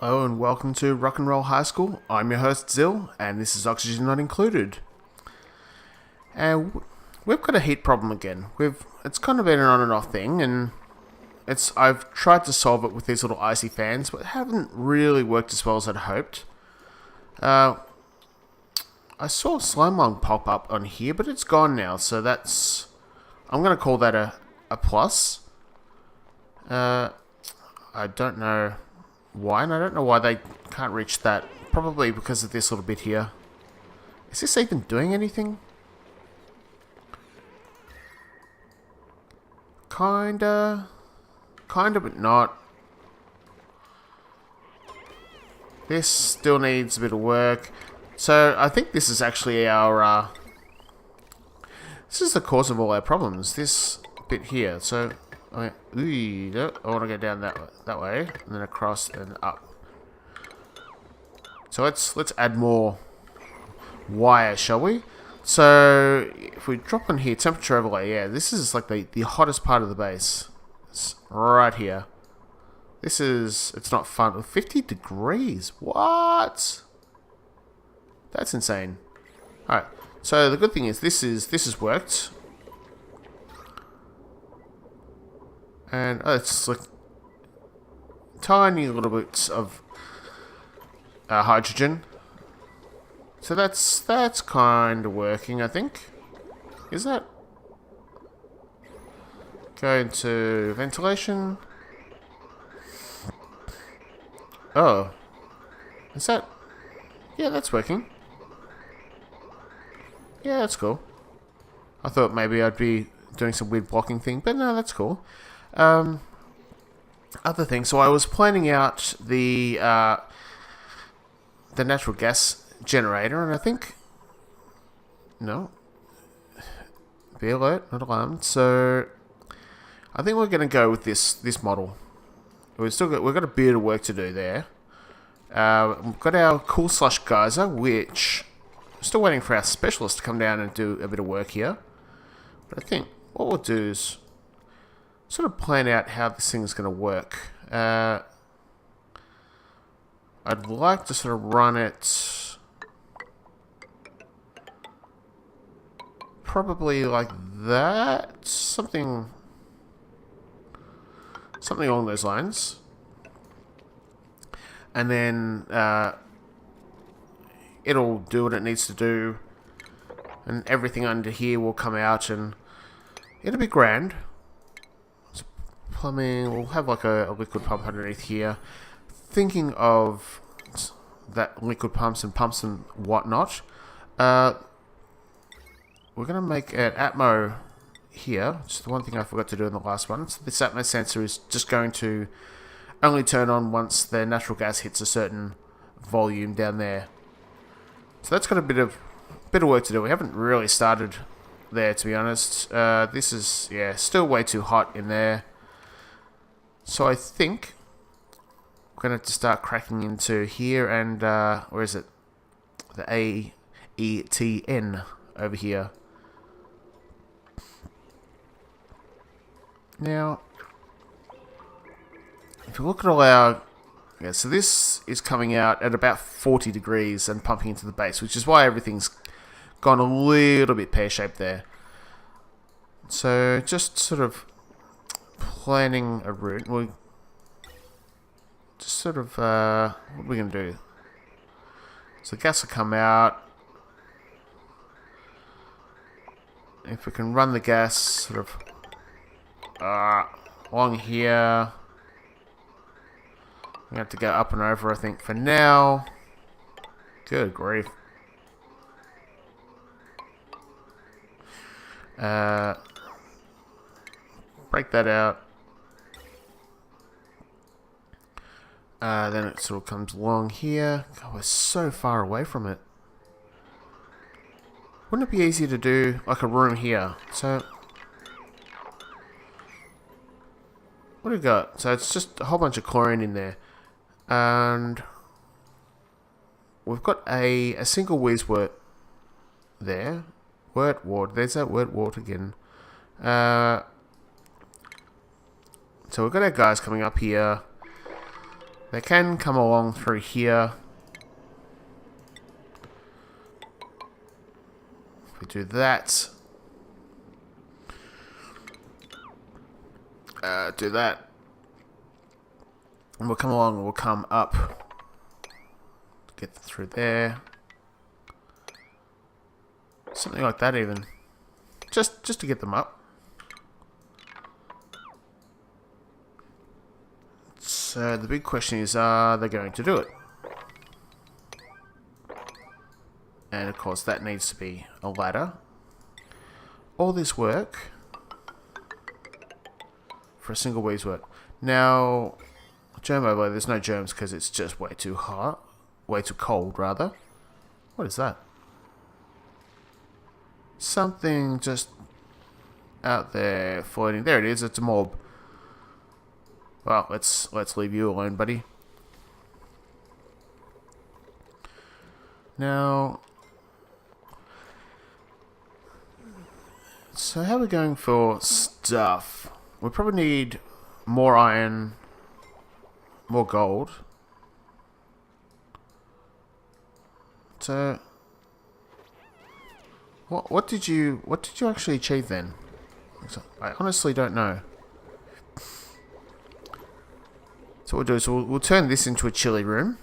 Hello and welcome to Rock and Roll High School. I'm your host Zill, and this is Oxygen Not Included. And we've got a heat problem again. It's kind of been an on and off thing, and I've tried to solve it with these little icy fans, but it haven't really worked as well as I'd hoped. I saw Slimeball pop up on here, but it's gone now, so I'm going to call that a plus. I don't know why, and I don't know why they can't reach that. Probably because of this little bit here. Is this even doing anything? Kinda, but not. This still needs a bit of work. So I think this is actually our, this is the cause of all our problems, this bit here. So I want to go down that way, and then across and up. So let's add more wire, shall we? So if we drop on here, temperature overlay, yeah, this is like the hottest part of the base. It's right here. It's not fun. 50 degrees. What? That's insane. Alright. So the good thing is this has worked. And it's like tiny little bits of hydrogen. So that's kind of working, I think. Is that? Go into ventilation. Oh. Is that? Yeah, that's working. Yeah, that's cool. I thought maybe I'd be doing some weird blocking thing, but no, that's cool. Other thing, so I was planning out the natural gas generator, and I think be alert, not alarmed. So I think we're going to go with this model. We've got a bit of work to do there. We've got our cool slush geyser, which we're still waiting for our specialist to come down and do a bit of work here. But I think what we'll do is sort of plan out how this thing's going to work. I'd like to sort of run it probably like that, something along those lines, and then it'll do what it needs to do, and everything under here will come out, and it'll be grand. Plumbing, we'll have like a liquid pump underneath here. Thinking of that liquid pumps and whatnot. We're going to make an Atmo here, which is the one thing I forgot to do in the last one. So this Atmo sensor is just going to only turn on once the natural gas hits a certain volume down there. So that's got a bit of work to do. We haven't really started there, to be honest. This is, still way too hot in there. So I think we're going to have to start cracking into here and, where is it? The AETN over here. Now, if you look at all our... Yeah, so this is coming out at about 40 degrees and pumping into the base, which is why everything's gone a little bit pear-shaped there. So just sort of planning a route. We just sort of, what are we going to do? So the gas will come out. If we can run the gas sort of along here. We have to go up and over, I think, for now. Good grief. Break that out. Then it sort of comes along here. God, we're so far away from it. Wouldn't it be easier to do like a room here? So what do we got? So it's just a whole bunch of chlorine in there. And we've got a single wheeze wort there. Wort. There's that wort again. So we've got our guys coming up here. They can come along through here. If we do that. Do that. And we'll come along and we'll come up. Get through there. Something like that even. Just to get them up. So the big question is, are they going to do it? And of course that needs to be a ladder. All this work for a single week's work. Now, germ overlay, there's no germs because it's just way too hot. Way too cold, rather. What is that? Something just out there floating. There it is, it's a mob. Well, let's leave you alone, buddy. Now, so how are we going for stuff? We probably need more iron, more gold. So, what did you actually achieve then? I honestly don't know. So what we'll do is we'll turn this into a chili room.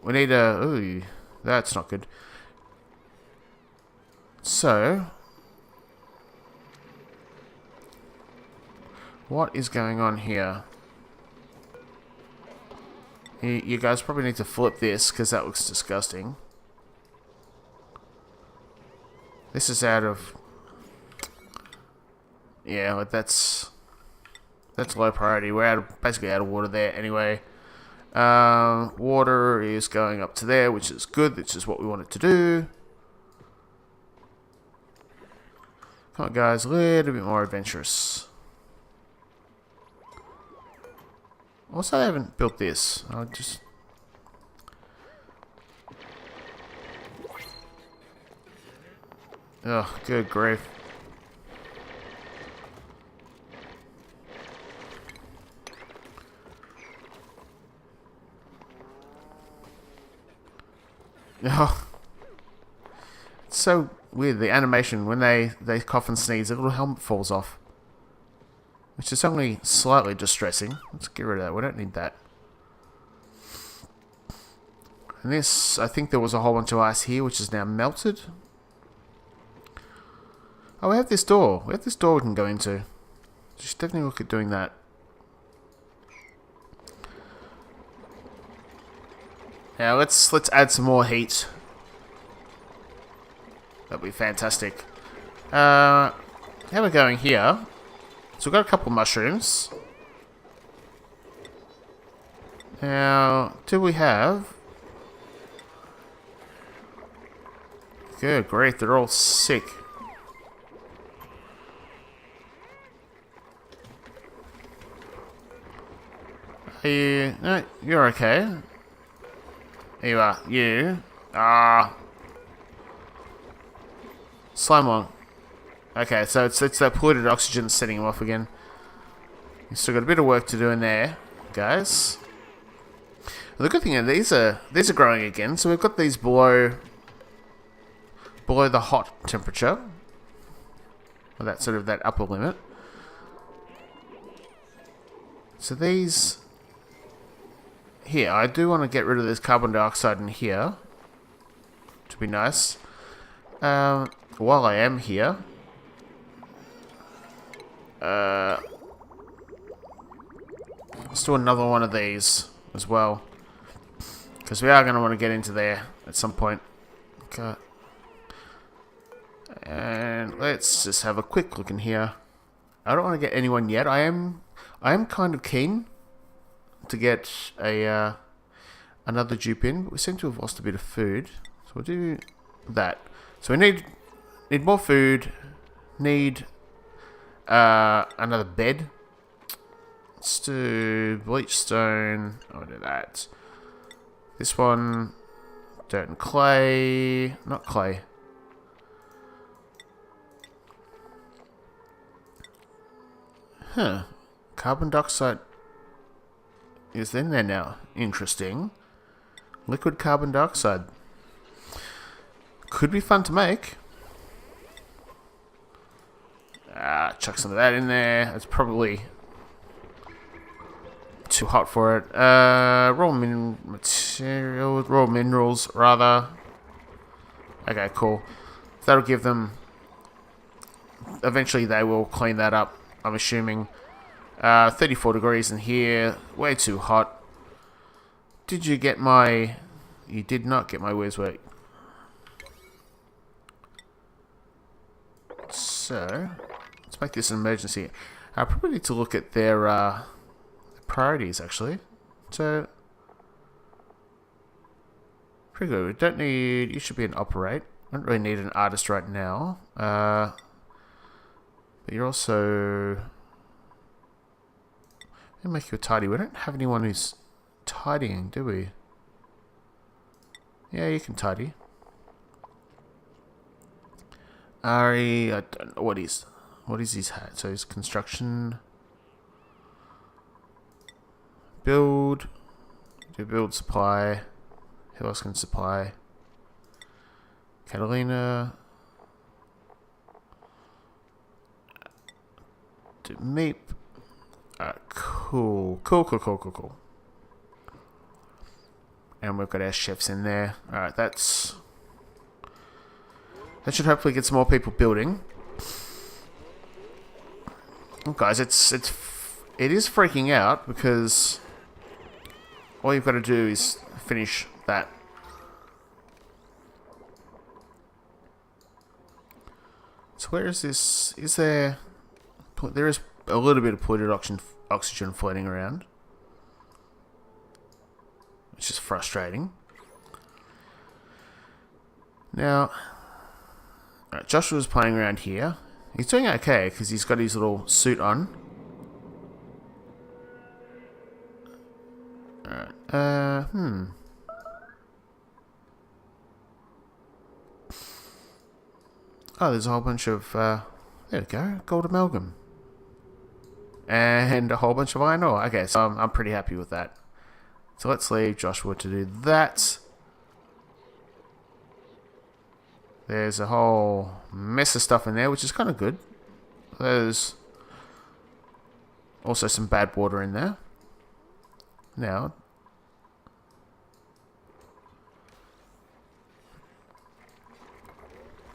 We need a... Ooh, that's not good. So, what is going on here? You guys probably need to flip this because that looks disgusting. This is out of... Yeah, but that's low priority. We're basically out of water there anyway. Water is going up to there, which is good. Which is what we want it to do. Come on, guys, a little bit more adventurous. Also, I haven't built this. I'll just... Oh, good grief. Oh. It's so weird, the animation, when they cough and sneeze, their little helmet falls off. Which is only slightly distressing. Let's get rid of that, we don't need that. And this, I think there was a whole bunch of ice here, which is now melted. Oh, we have this door. We have this door we can go into. Just definitely look at doing that. Now let's add some more heat. That'll be fantastic. How are we going here? So we've got a couple of mushrooms. Now, do we have... Good, great, they're all sick. Are you... No, you're okay. Here you are. You. Slime on. Okay, so it's that polluted oxygen setting him off again. You've still got a bit of work to do in there, guys. Well, the good thing is these are growing again, so we've got these below the hot temperature. Well, that's sort of that upper limit. So these... Here, I do want to get rid of this carbon dioxide in here. To be nice. While I am here... let's do another one of these as well. Because we are going to want to get into there at some point. Okay. And let's just have a quick look in here. I don't want to get anyone yet. I am kind of keen to get a another dupe in, but we seem to have lost a bit of food. So we'll do that. So we need more food. Need another bed. Let's do bleach stone. I'll do that. This one, dirt and clay. Not clay. Huh. Carbon dioxide is in there now. Interesting. Liquid carbon dioxide. Could be fun to make. Chuck some of that in there. It's probably too hot for it. Raw minerals, rather. Okay, cool. That'll give them... Eventually they will clean that up, I'm assuming. 34 degrees in here. Way too hot. Did you get my... You did not get my words work. So, let's make this an emergency. I probably need to look at their priorities, actually. So, pretty good. We don't need... You should be an operate. I don't really need an artist right now. But you're also... Let me make you a tidy. We don't have anyone who's tidying, do we? Yeah, you can tidy. Ari, I don't know what is his hat. So his construction, build, do build supply. Who else can supply? Catalina, do meep. Cool. And we've got our chefs in there. Alright, that should hopefully get some more people building. Oh, guys, it is freaking out because all you've got to do is finish that. So where is this? Is there is a little bit of polluted oxygen floating around. It's just frustrating. Now, Joshua's playing around here. He's doing okay because he's got his little suit on. Alright, Oh, there's a whole bunch of, there we go, gold amalgam. And a whole bunch of iron ore. Okay, so I'm pretty happy with that. So let's leave Joshua to do that. There's a whole mess of stuff in there, which is kind of good. There's also some bad water in there. Now,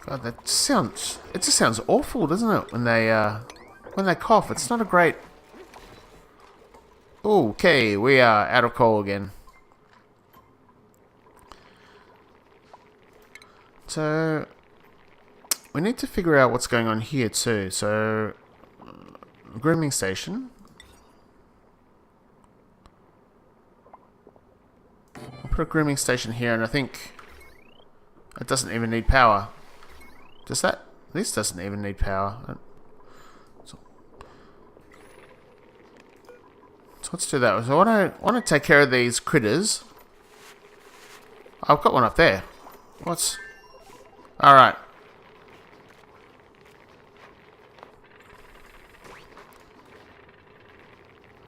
God, it just sounds awful, doesn't it? When they cough, it's not a great... Okay, we are out of coal again. So, we need to figure out what's going on here too. So, grooming station. I'll put a grooming station here, and I think it doesn't even need power. Does that? This doesn't even need power. So let's do that. So I want to take care of these critters. I've got one up there. What's... Alright.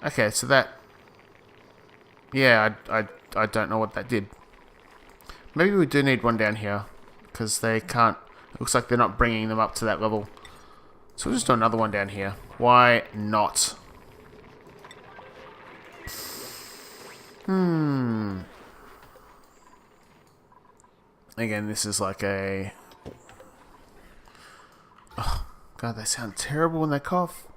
Okay, so that... Yeah, I don't know what that did. Maybe we do need one down here. Because they can't... It looks like they're not bringing them up to that level. So we'll just do another one down here. Why not? Again, this is like a... Oh, God, they sound terrible when they cough.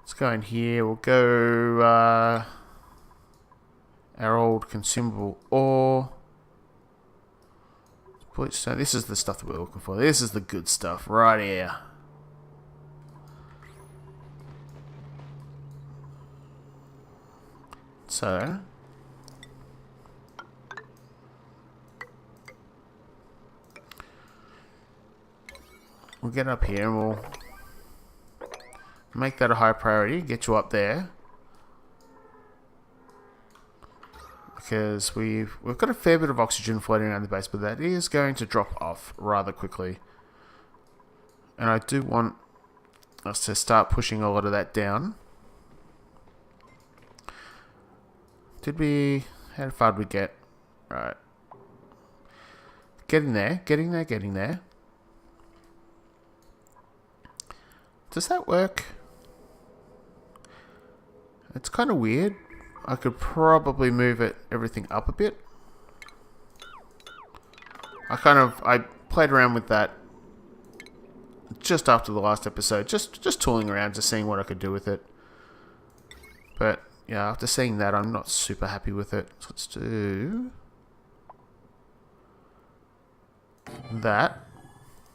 Let's go in here. We'll go... our old consumable ore. So this is the stuff that we're looking for. This is the good stuff right here. So... We'll get up here and we'll make that a high priority. Get you up there. Because we've got a fair bit of oxygen floating around the base, but that is going to drop off rather quickly. And I do want us to start pushing a lot of that down. Did we... How far did we get? Right. Getting there, getting there, getting there. Does that work? It's kind of weird. I could probably move everything up a bit. I played around with that just after the last episode, just tooling around, just seeing what I could do with it. But yeah, after seeing that, I'm not super happy with it. So let's do that.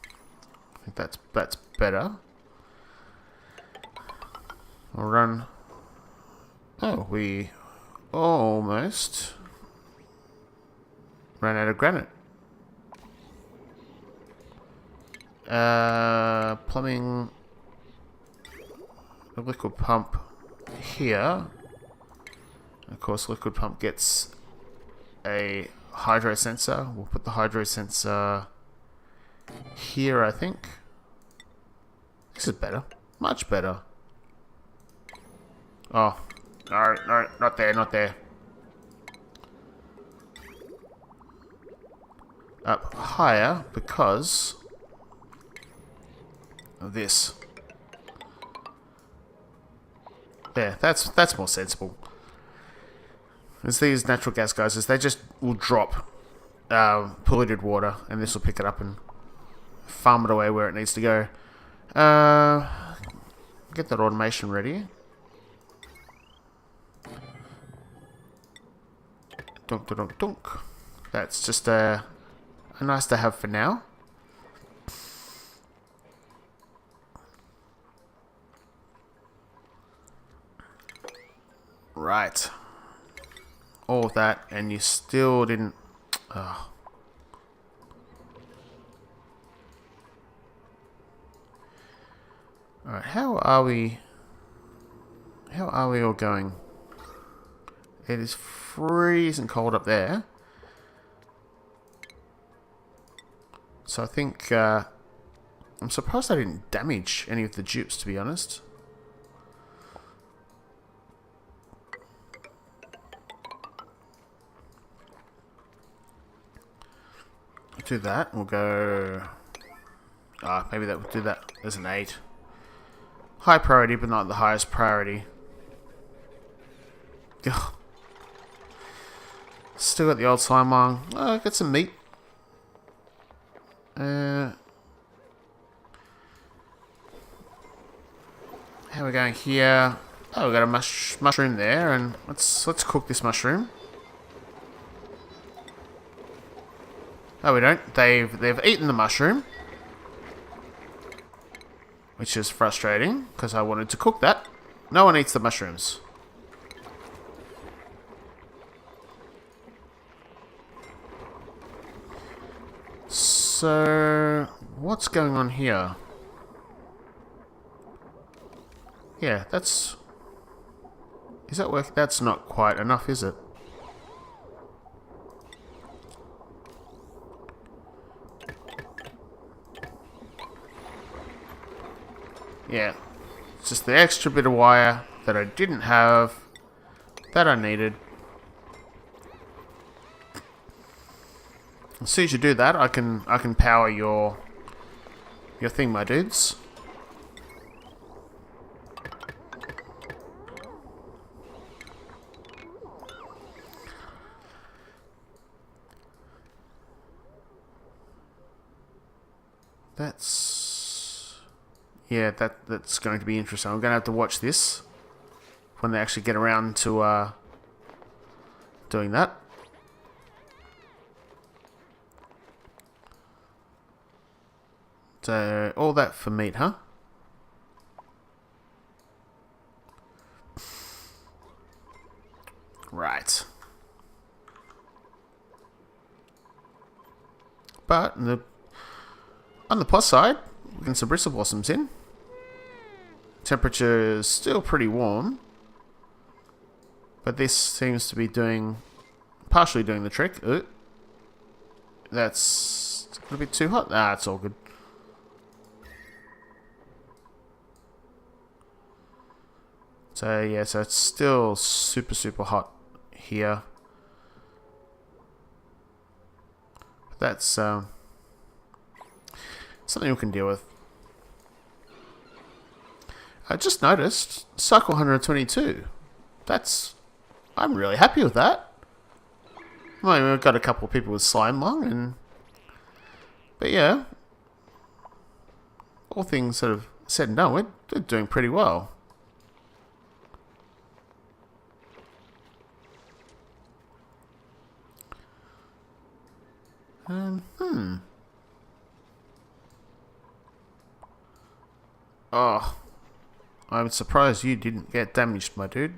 I think that's better. I'll run. Oh, we almost ran out of granite. Plumbing, a liquid pump here. Of course, liquid pump gets a hydro sensor. We'll put the hydro sensor here, I think. This is better. Much better. Oh, no, no, not there, not there. Up higher because of this. There, that's more sensible. As these natural gas guys, they just will drop polluted water, and this will pick it up and farm it away where it needs to go. Get that automation ready. Dunk, dunk, dunk. That's just a nice to have for now. Right. All of that, and you still didn't... Oh. Alright, how are we all going? It is freezing cold up there. So I think... I'm surprised I didn't damage any of the dupes, to be honest. Do that. We'll go... maybe that would do that as an 8. High priority, but not the highest priority. Ugh. Still got the old slime lung. Oh, get some meat. How are we going here? Oh, we got a mushroom there, and let's cook this mushroom. No, we don't. They've eaten the mushroom, which is frustrating because I wanted to cook that. No one eats the mushrooms. So, what's going on here? Yeah, that's... Is that working? That's not quite enough, is it? Yeah, it's just the extra bit of wire that I didn't have, that I needed. As soon as you do that, I can power your thing, my dudes. Yeah, that's going to be interesting. I'm going to have to watch this when they actually get around to doing that. So, all that for meat, huh? Right. But on the plus side, we can some bristle blossoms in. Temperature is still pretty warm, but this seems to be partially doing the trick. Ooh. That's a bit too hot. Ah, it's all good. So yeah, so it's still super hot here. That's something we can deal with. I just noticed cycle 122. I'm really happy with that. Well, we've got a couple of people with slime lung, but yeah, all things sort of said and done, we're doing pretty well. Oh, I'm surprised you didn't get damaged, my dude.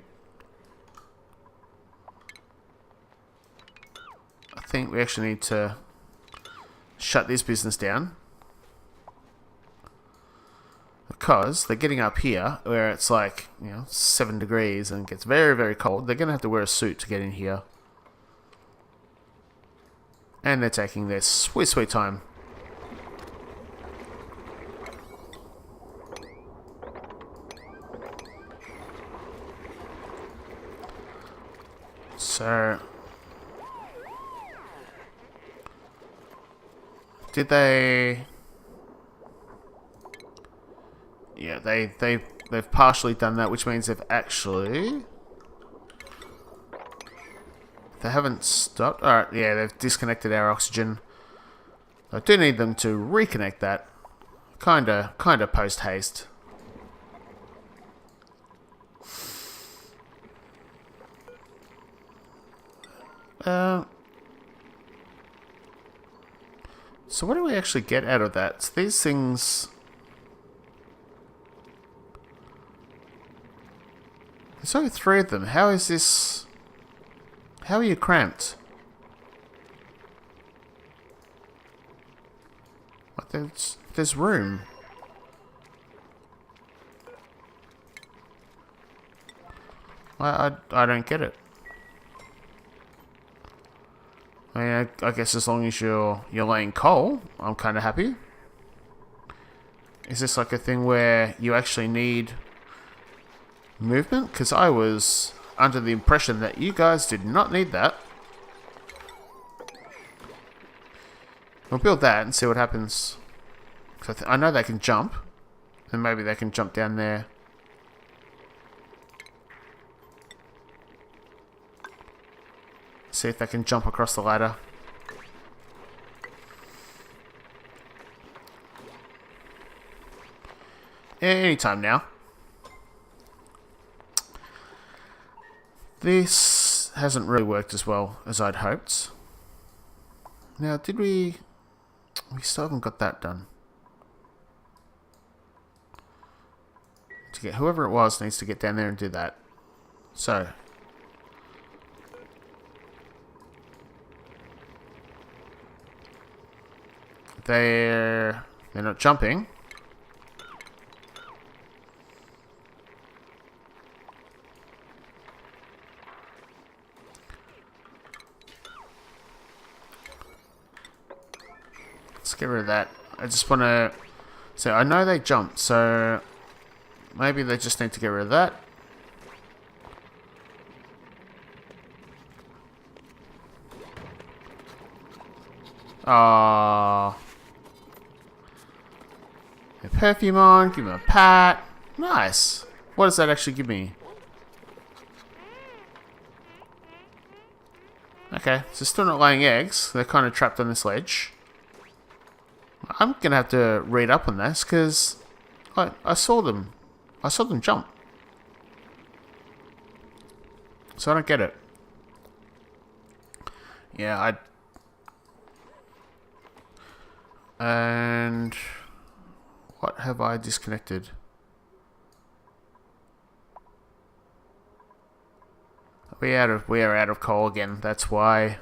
I think we actually need to shut this business down. Because they're getting up here where it's like, 7 degrees and it gets very, very cold. They're going to have to wear a suit to get in here. And they're taking their sweet, sweet time. So, did they? Yeah, they've partially done that, which means they've actually. They haven't stopped. Alright, yeah, they've disconnected our oxygen. I do need them to reconnect that. Kinda post haste. So what do we actually get out of that? So these things. There's only 3 of them. How is this? How are you cramped? Like there's room. I don't get it. I mean, I guess as long as you're laying coal, I'm kind of happy. Is this like a thing where you actually need movement? Because I was under the impression that you guys did not need that. We'll build that and see what happens. So I know they can jump. And maybe they can jump down there. See if they can jump across the ladder. Anytime now. This hasn't really worked as well as I'd hoped. Now, did we... We still haven't got that done. To get whoever it was needs to get down there and do that. So... They're not jumping. Let's get rid of that. I just want to... So I know they jump, so... Maybe they just need to get rid of that. Aww. Perfume on, give him a pat. Nice. What does that actually give me? Okay, so still not laying eggs. They're kind of trapped on this ledge. I'm going to have to read up on this because I saw them. I saw them jump. So I don't get it. Yeah, And... What have I disconnected? We are out of coal again. That's why.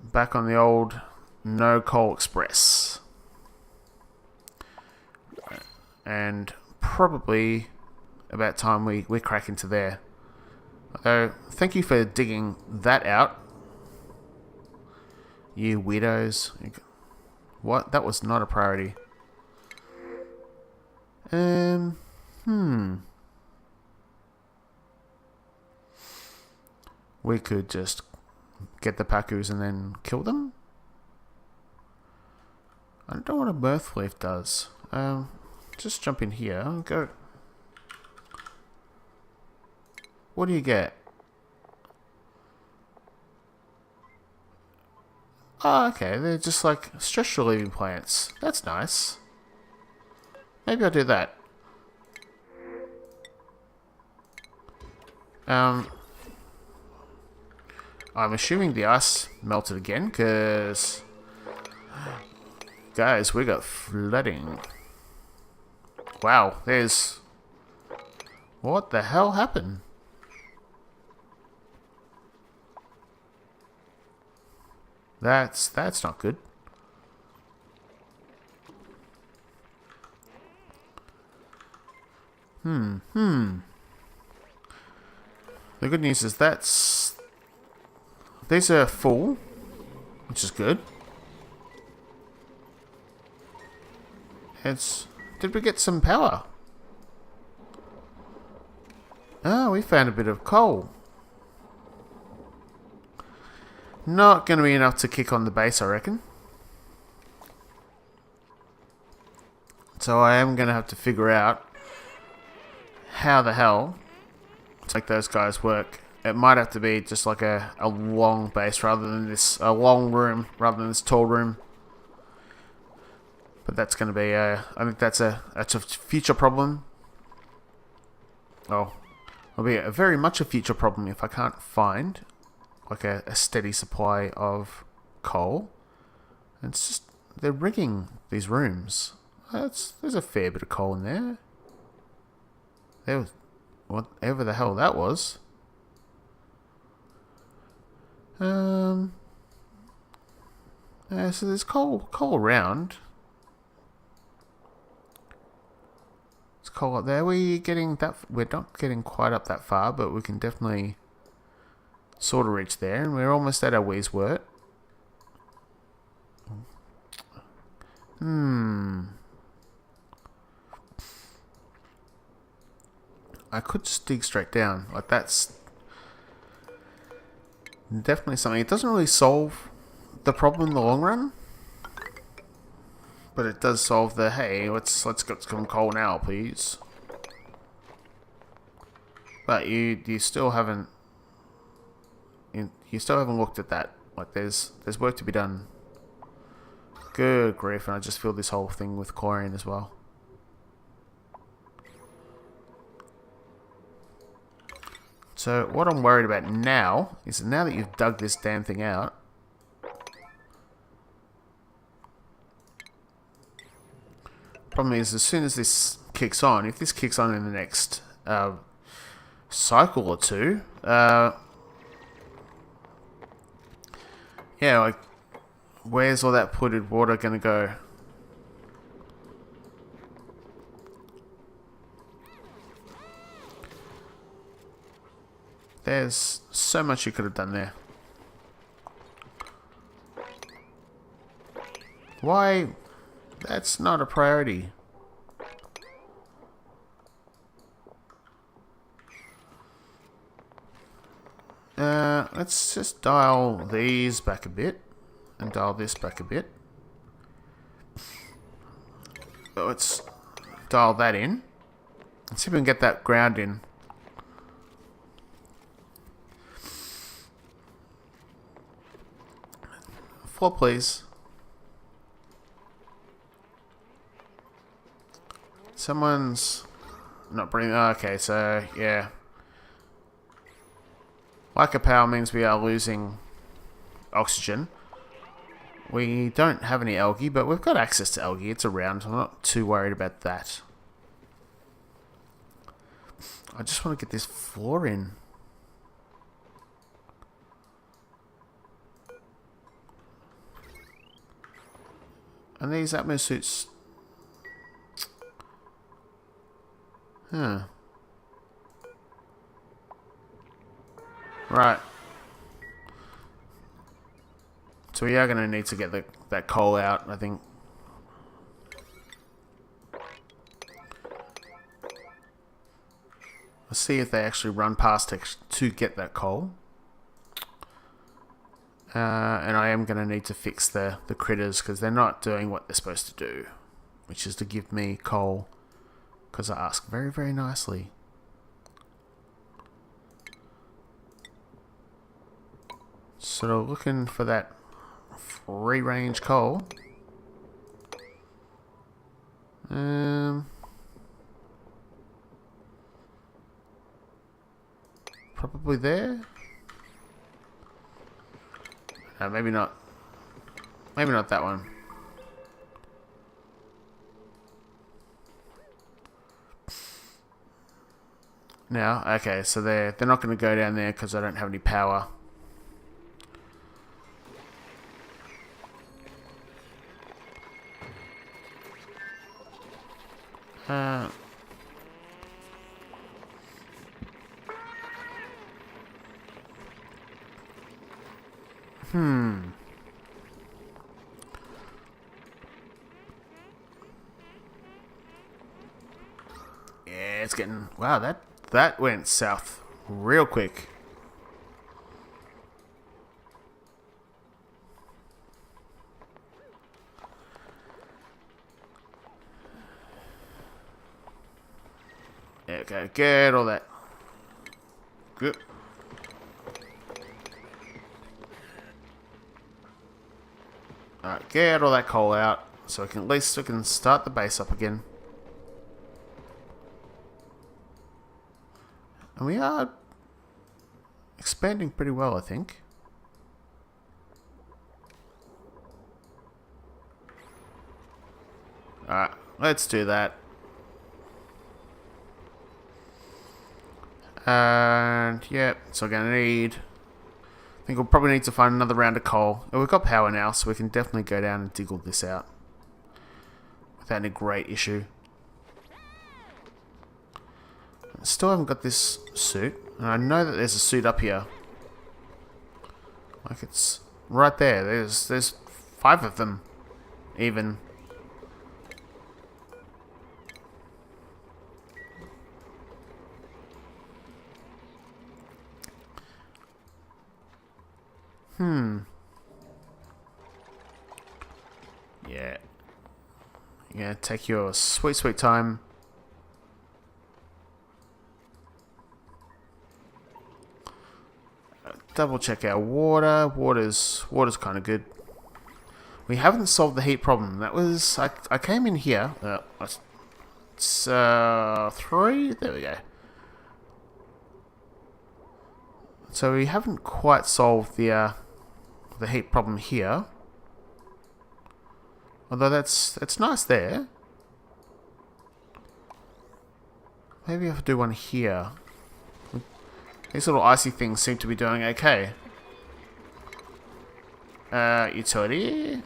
Back on the old no coal express. And probably about time we crack into there. Although, thank you for digging that out. You weirdos. What? That was not a priority. we could just get the Pacus and then kill them. I don't know what a mirth leaf does. Just jump in here and go. What do you get? Oh, okay. They're just like stress relieving plants. That's nice. Maybe I'll do that. I'm assuming the ice melted again, because... Guys, we got flooding. Wow, there's... What the hell happened? That's not good. The good news is these are full, which is good. Did we get some power? Oh, we found a bit of coal. Not going to be enough to kick on the base, I reckon. So I am going to have to figure out how the hell to make those guys work. It might have to be just like a long base rather than a long room rather than this tall room. But that's going to be I think that's a future problem. Oh, it'll be very much a future problem if I can't find like a steady supply of coal. And it's just they're rigging these rooms. There's a fair bit of coal in there. There was whatever the hell that was. So there's coal around. There's coal up there. We're not getting quite up that far, but we can definitely sort of reach there, and we're almost at our Weeswort. I could just dig straight down. Like, that's definitely something. It doesn't really solve the problem in the long run, but it does solve the, hey, let's get some coal now, please. But you still haven't looked at that. Like, there's work to be done. Good grief, and I just filled this whole thing with chlorine as well. So what I'm worried about now is that now that you've dug this damn thing out, problem is as soon as this kicks on, if this kicks on in the next cycle or two, yeah, like, where's all that polluted water gonna go? There's so much you could have done there. Why? That's not a priority. Let's just dial these back a bit. And dial this back a bit. Let's dial that in. Let's see if we can get that ground in. Floor, please. Someone's not bringing... Okay, so, yeah. Lack of power means we are losing oxygen. We don't have any algae, but we've got access to algae. It's around. I'm not too worried about that. I just want to get this floor in. And these Atmo suits... Huh. Right. So we are going to need to get that coal out, I think. Let's see if they actually run past to get that coal. And I am going to need to fix the critters because they're not doing what they're supposed to do, which is to give me coal because I ask very, very nicely. Sort of looking for that free range coal. Probably there. No, maybe not. Maybe not that one. Now, okay, so they're not going to go down there because I don't have any power. Yeah, it's getting... Wow, that went south real quick. Okay, get all that. Good. Alright, get all that coal out so I can at least start the base up again. And we are expanding pretty well, I think. Alright, let's do that. And yeah, so we're going to need... I think we'll probably need to find another round of coal. Oh, we've got power now, so we can definitely go down and dig all this out without any great issue. Still haven't got this suit, and I know that there's a suit up here. Like it's right there. There's 5 of them, even. Yeah. Yeah, take your sweet, sweet time. Double check our water. Water's kind of good. We haven't solved the heat problem. That was... I came in here. It's 3. There we go. So we haven't quite solved the heat problem here. Although that's nice there. Maybe I have to do one here. These little icy things seem to be doing okay. Utility.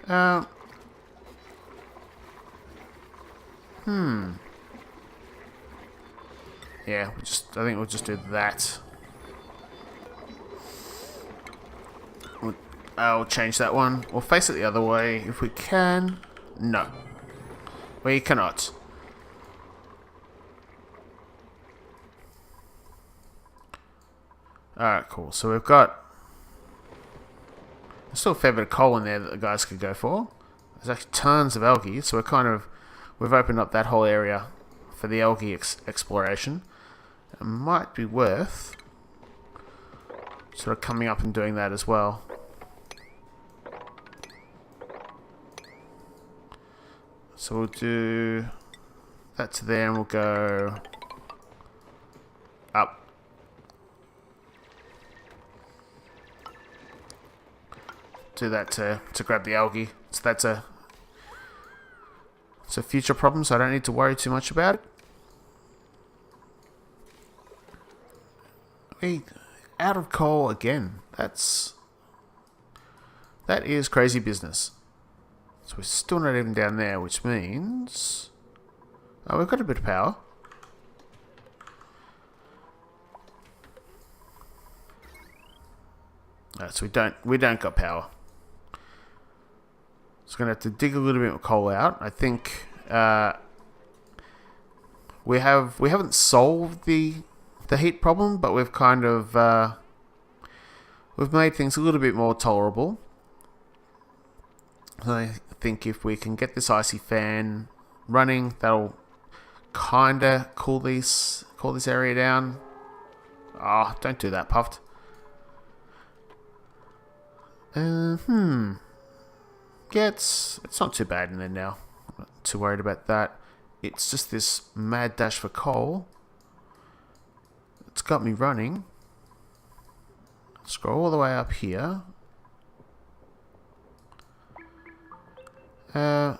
Yeah, I think we'll just do that. I'll change that one. We'll face it the other way if we can. No. We cannot. Alright, cool. So we've got... There's still a fair bit of coal in there that the guys could go for. There's actually tons of algae, so we've opened up that whole area for the algae exploration. It might be worth sort of coming up and doing that as well. So we'll do that to there and we'll go up. Do that to grab the algae. So that's a future problem, so I don't need to worry too much about it. We out of coal again. That is crazy business. So we're still not even down there, which means... Oh, we've got a bit of power. So we don't got power. So we're gonna have to dig a little bit of coal out. I think we haven't solved the heat problem, but we've kind of we've made things a little bit more tolerable. I think if we can get this icy fan running, that'll kinda cool this area down. Oh, don't do that, Puffed. Yeah, it's not too bad in there now. I'm not too worried about that. It's just this mad dash for coal. It's got me running. Scroll all the way up here. There's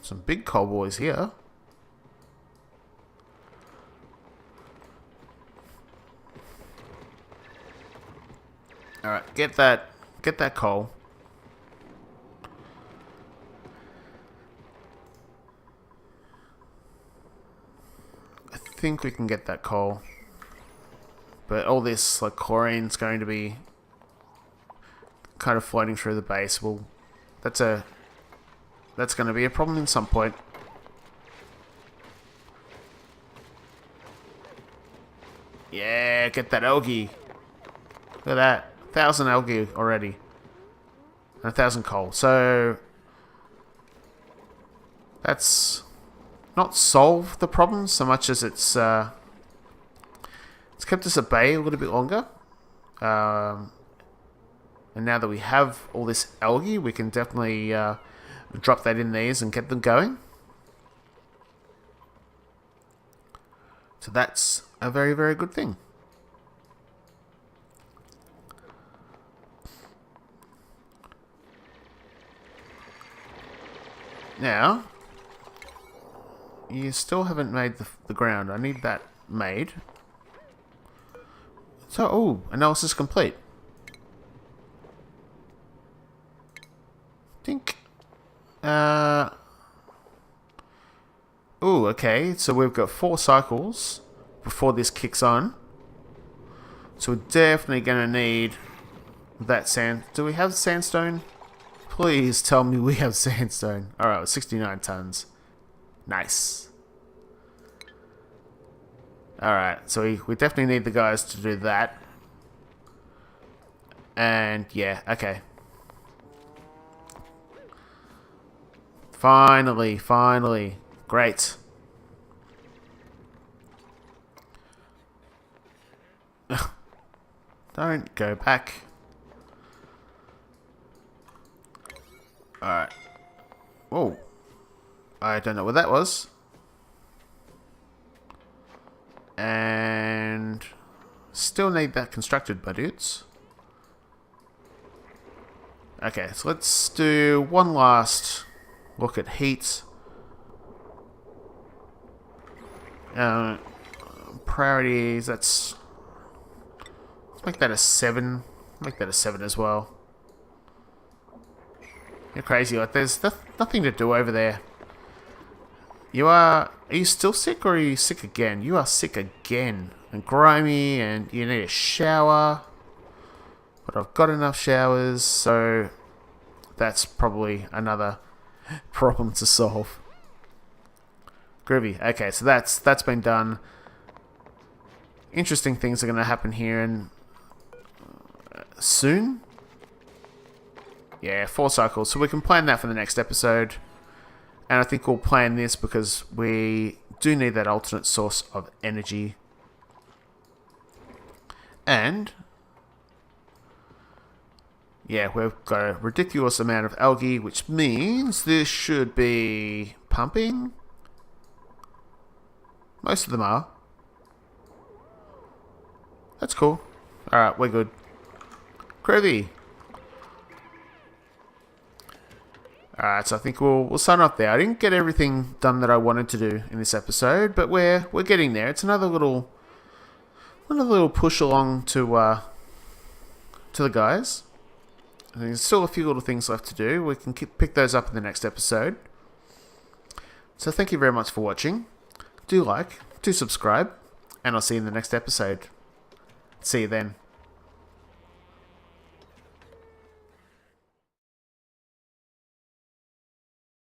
some big coal boys here. Alright, get that coal. I think we can get that coal. But all this like chlorine's going to be kind of floating through the base. Well, that's going to be a problem at some point. Yeah, get that algae. Look at that. 1,000 algae already. And 1,000 coal. So that's not solved the problem so much as it's kept us at bay a little bit longer. And now that we have all this algae, we can definitely drop that in these and get them going. So that's a very, very good thing. Now, you still haven't made the ground. I need that made. So, oh, analysis complete. Think. Oh, okay. So we've got 4 cycles before this kicks on. So we're definitely going to need that sand. Do we have sandstone? Please tell me we have sandstone. Alright, 69 tons. Nice. Alright, so we definitely need the guys to do that. And yeah, okay. Finally. Great. Don't go back. Alright. Whoa. I don't know what that was. And still need that constructed, my dudes. Okay, so let's do one last look at heat. Priorities, let's make that a 7. Make that a 7 as well. You're crazy, like there's nothing to do over there. Are you still sick or are you sick again? You are sick again. And grimy and you need a shower. But I've got enough showers, so that's probably another problem to solve. Groovy. Okay, so that's been done. Interesting things are going to happen here and soon. Yeah, 4 cycles. So we can plan that for the next episode. And I think we'll plan this because we do need that alternate source of energy. And yeah, we've got a ridiculous amount of algae, which means this should be pumping. Most of them are. That's cool. Alright, we're good. Groovy. Alright, so I think we'll sign off there. I didn't get everything done that I wanted to do in this episode, but we're getting there. It's another little push along to the guys. I think there's still a few little things left to do. We can pick those up in the next episode. So thank you very much for watching. Do like, do subscribe, and I'll see you in the next episode. See you then.